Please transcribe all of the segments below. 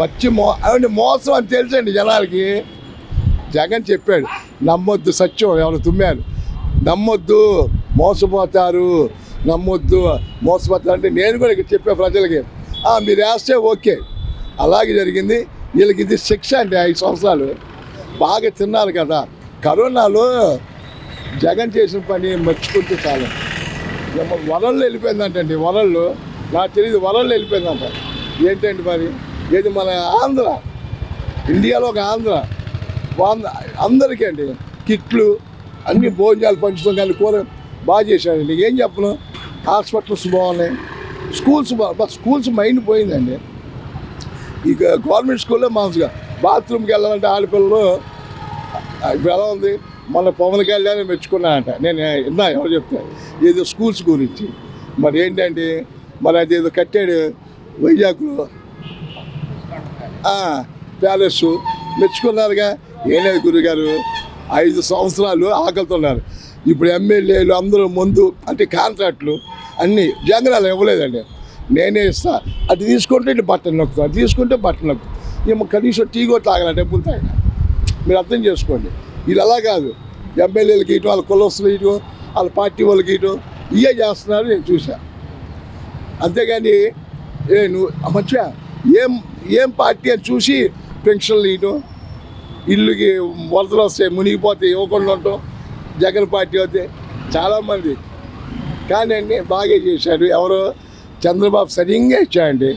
అవన్నీ మోసం అని తెలుసండి జనాలకి. జగన్ చెప్పాడు నమ్మొద్దు, సత్యం ఎవరు తుమ్మారు, నమ్మొద్దు మోసపోతారు, నమ్మొద్దు మోసపోతారు అంటే నేను కూడా ఇక్కడ చెప్పే ప్రజలకి మీరు వేస్తే ఓకే. అలాగే జరిగింది. వీళ్ళకి ఇది శిక్ష అండి. 5 సంవత్సరాలు బాగా తిన్నారు కదా. కరోనాలో జగన్ చేసిన పని మర్చిపోతే చాలు. వరల్డ్ వెళ్ళిపోయిందంటండి. వరల్డ్ నాకు తెలియదు, వరల్డ్ వెళ్ళిపోయిందంట. ఏంటండి మరి? ఏది మన ఆంధ్ర, ఇండియాలో ఒక ఆంధ్ర అందరికీ అండి కిట్లు అన్ని భోజనాలు పంచుతాం, కానీ కూర బాగా చేశాడండి. ఏం చెప్పను, హాస్పిటల్స్ బాగున్నాయి, స్కూల్స్ మైండ్ పోయిందండి. ఇక గవర్నమెంట్ స్కూల్లో మామూలుగా బాత్రూమ్కి వెళ్ళాలంటే ఆడపిల్లలు ఇప్పుడు ఎలా ఉంది. మన పవన్ కళ్యాణ్ మెచ్చుకున్నానంట. నేను విన్నా ఎవరు చెప్తాను ఏదో స్కూల్స్ గురించి. మరి ఏంటంటే మరి అదేదో కట్టాడు వైజాగ్లో ప్యాలెస్, మెచ్చుకున్నారుగా. ఏం లేదు గురుగారు, 5 సంవత్సరాలు ఆకలితున్నారు. ఇప్పుడు ఎమ్మెల్యేలు అందరూ ముందు అంటే కాంట్రాక్ట్లు అన్నీ జగనాలు ఇవ్వలేదండి. నేనే ఇస్తా, అది తీసుకుంటే ఇటు బట్టలు నొక్కుతాను, తీసుకుంటే బట్టలు నొక్కుతాను. ఏమో కనీసం టీ కూడా తాగల, డబ్బులు తాగిన. మీరు అర్థం చేసుకోండి. వీళ్ళు అలా కాదు, ఎమ్మెల్యేలకి ఇటు, వాళ్ళ కులస్తులు ఇటు, వాళ్ళ పార్టీ వాళ్ళకి ఇటు ఇవే చేస్తున్నారు. నేను చూసా. అంతేగాని నువ్వు మంచిగా ఏం పార్టీ అని చూసి పెన్షన్లు ఇటు, ఇల్లుకి వరదలు వస్తాయి మునిగిపోతే ఇవ్వకుండా ఉంటాం. జగన్ పార్టీ అయితే చాలామంది కానీ అండి బాగా చేశాడు. ఎవరో చంద్రబాబు సరిగ్గా ఇచ్చాడండి.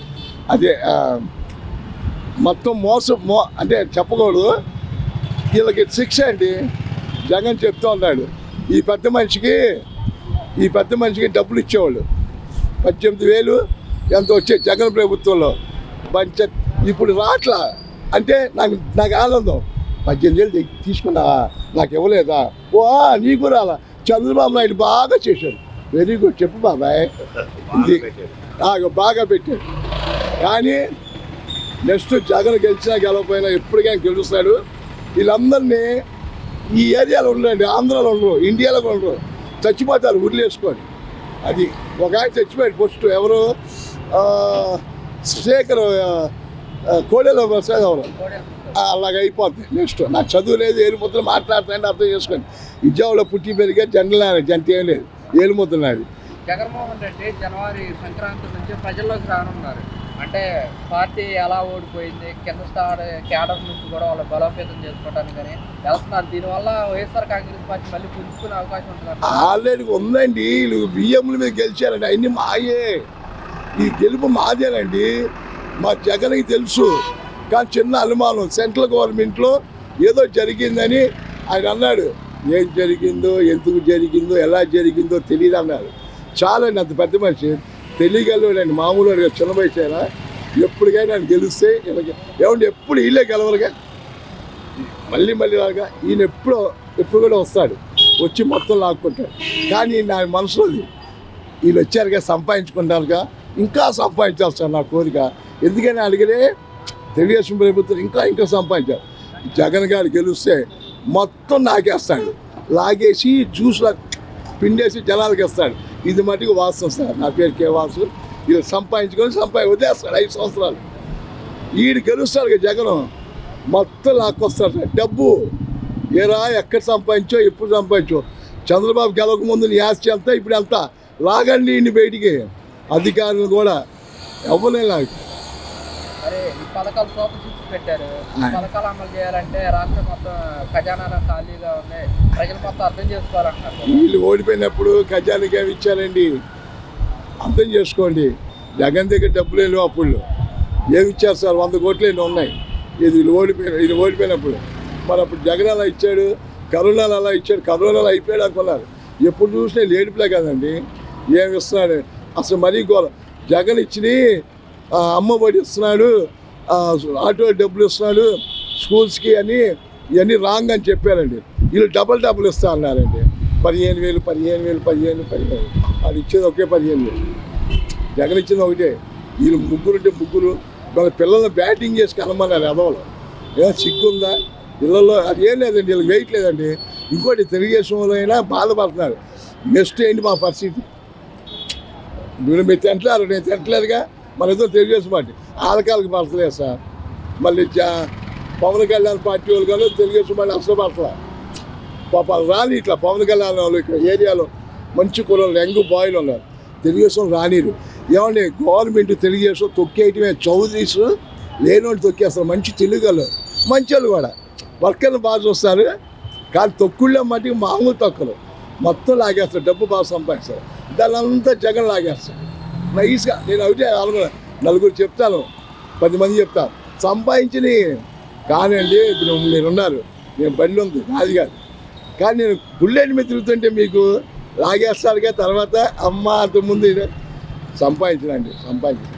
అదే మొత్తం అంటే చెప్పకూడదు. వీళ్ళకి శిక్ష అండి. జగన్ చెప్తూ ఉన్నాడు ఈ పెద్ద మనిషికి డబ్బులు ఇచ్చేవాళ్ళు 18,000 ఎంత వచ్చాయి జగన్ ప్రభుత్వంలో. ఇప్పుడు రాట్లా అంటే నాకు ఆనందం. 18,000 తీసుకున్నావా, నాకు ఇవ్వలేదా? నీకు రాలా. చంద్రబాబు నాయుడు బాగా చేశాడు. వెరీ గుడ్, చెప్పు బాబాయ్. ఇది బాగా పెట్టాడు. కానీ నెక్స్ట్ జగన్ గెలిచినా గెలవపోయినా ఎప్పటికైనా గెలుస్తాడు. వీళ్ళందరినీ ఈ ఏరియాలో ఉండరండి, ఆంధ్రాలో ఉండరు, ఇండియాలో కూడా ఉండరు, చచ్చిపోతారు ఉరిలేసుకొని. అది ఒక ఆయన చచ్చిపోయాడు ఫస్ట్, ఎవరు శేఖర్ కోడెలో ప్రసాద్ ఎవరు, అలాగే అయిపోద్ది. నెక్స్ట్ నాకు చదువు లేదు, ఏలుముద్రలు మాట్లాడుతాయంటే అర్థం చేసుకోండి. విజయవాడలో పుట్టి పెరిగే జంట ఏం లేదు, ఏలుముద్రనాది. జగన్మోహన్ రెడ్డి జనవరి సంక్రాంతి నుంచి ప్రజల్లోకి రానున్నారు. అంటే పార్టీ ఎలా ఓడిపోయింది, కింద క్యాడర్ నుంచి కూడా వాళ్ళు బలోపేతం చేసుకోవడానికి కానీ వెళ్తున్నారు. దీనివల్ల వైఎస్ఆర్ కాంగ్రెస్ పార్టీ మళ్ళీ పుంజుకునే అవకాశం ఉంటుంది. ఆల్రెడీ ఉందండి. వీళ్ళు బియ్యముల మీద గెలిచారండి, అన్ని మాయే. ఈ గెలుపు మాదేనండి. మా జగన్కి తెలుసు. కానీ చిన్న అనుమానం, సెంట్రల్ గవర్నమెంట్లో ఏదో జరిగిందని ఆయన అన్నాడు. ఏం జరిగిందో, ఎందుకు జరిగిందో, ఎలా జరిగిందో తెలియదు అన్నారు. చాలా అంత పెద్ద మనిషి తెలియగలవాడండి. మామూలు చిన్న వయసు అయినా ఎప్పటికైనా ఆయన గెలిస్తే ఏమంటే ఎప్పుడు వీళ్ళే గెలవరుగా, మళ్ళీ రాగా ఈయన ఎప్పుడు కూడా వస్తాడు, వచ్చి మొత్తం లాక్కుంటాడు. కానీ నా మనసులోది వీళ్ళు వచ్చారుగా, సంపాదించుకుంటారుగా, ఇంకా సంపాదించాల్సారు నా కోరిక. ఎందుకని అడిగితే తెలుగుదేశం ప్రభుత్వం ఇంకా సంపాదించారు. జగన్ గారు గెలిస్తే మొత్తం నాకేస్తాడు, లాగేసి జ్యూస్లో పిండేసి జనాలకి ఇస్తాడు. ఇది మటుకు వాస్తవం సార్. నా పేరు కే వాసు. వీళ్ళు సంపాదించుకొని వదిలేస్తాడు 5 సంవత్సరాలు. వీడు గెలుస్తాడు జగన్, మొత్తం లాక్కొస్తాడు సార్. డబ్బు ఏరా ఎక్కడ సంపాదించో, ఎప్పుడు సంపాదించో. చంద్రబాబు గెలవక ముందు నీ ఆస్తి ఎంత, ఇప్పుడు ఎంత, లాగండి ఇన్ని బయటికి. అధికారులు కూడా ఇవ్వలేదు నాకు. అరే ఈ పథకాలు సూపర్ సిక్స్ పెట్టారు. పథకాలు అమలు చేయాలంటే రాష్ట్రం మొత్తం ఖజానా ఖాళీగా ఉంది, ప్రజలు మొత్తం అర్థం చేసుకోవాలంటున్నారు. వీళ్ళు ఓడిపోయినప్పుడు ఖజానాకి ఏమి ఇచ్చారండి, అర్థం చేసుకోండి. జగన్ దగ్గర డబ్బులు లేవు, అప్పుడు ఏమి ఇచ్చారు సార్? 100 కోట్లు ఉన్నాయి. వీళ్ళు ఓడిపోయినప్పుడు మరి అప్పుడు జగన్ అలా ఇచ్చాడు, కరోనాలు అలా ఇచ్చాడు. కరోనాలు అయిపోయాడు అనుకున్నారు. ఎప్పుడు చూసినా లేడిపోలే కదండి. ఏమి ఇస్తున్నాడు అసలు? మరీ జగన్ ఇచ్చి అమ్మఒడి ఇస్తున్నాడు, ఆటో డబ్బులు ఇస్తున్నాడు, స్కూల్స్కి అని ఇవన్నీ రాంగ్ అని చెప్పారండి. వీళ్ళు డబుల్ ఇస్తా అన్నారండి. 15,000 అది ఇచ్చేది ఒకే 15,000. జగన్ ఇచ్చింది ఒకటే. వీళ్ళు ముగ్గురు వాళ్ళ పిల్లల్ని బ్యాటింగ్ చేసి కలమన్నారు. ఎదవలు ఏదో సిగ్గుందా పిల్లల్లో? అది ఏం లేదండి, వీళ్ళకి వెయిట్ లేదండి. ఇంకోటి తెలుగుదేశంలో అయినా బాధపడుతున్నారు. నెక్స్ట్ ఏంటి మా పరిస్థితి? మీరు తింటున్నారు, నేను తింటలేదుగా. మన ఏదో తెలుగుదేశం పార్టీ ఆలకాలకు పడతలేదు సార్. మళ్ళీ పవన్ కళ్యాణ్ పార్టీ వాళ్ళు కానీ తెలుగుదేశం మళ్ళీ అసలు పట్ల పాప రాని ఇట్లా పవన్ కళ్యాణ్ వాళ్ళు ఇక్కడ ఏరియాలో మంచి కుర్రలు యంగ్ బాయ్లు ఉన్నారు, తెలుగుదేశం రానిరు. ఏమండి గవర్నమెంట్ తెలుగుదేశం తొక్కేయటమే, చౌదరీస్ లేనోళ్ళు తొక్కేస్తారు. మంచి తెలుగు వాళ్ళు మంచి వాళ్ళు కూడా వర్కర్లు బాగా చూస్తారు, కానీ తొక్కుళ్ళ మటుకు మామూలు తొక్కలు మొత్తం లాగేస్తారు, డబ్బు బాగా సంపాదిస్తారు. దాని అంతా జగన్ లాగేస్తారు నైస్గా. నేను ఒకటే నలుగురు చెప్తాను, 10 మంది చెప్తాను సంపాదించి. కానీ అండి ఇప్పుడు మీరు ఉన్నారు, నేను బండి ఉంది నాది కాదు, కానీ నేను బుల్లెట్ మీద తిరుగుతుంటే మీకు లాగేస్తాడుగా. తర్వాత అమ్మ అంతకుముందు సంపాదించనండి, సంపాదించను.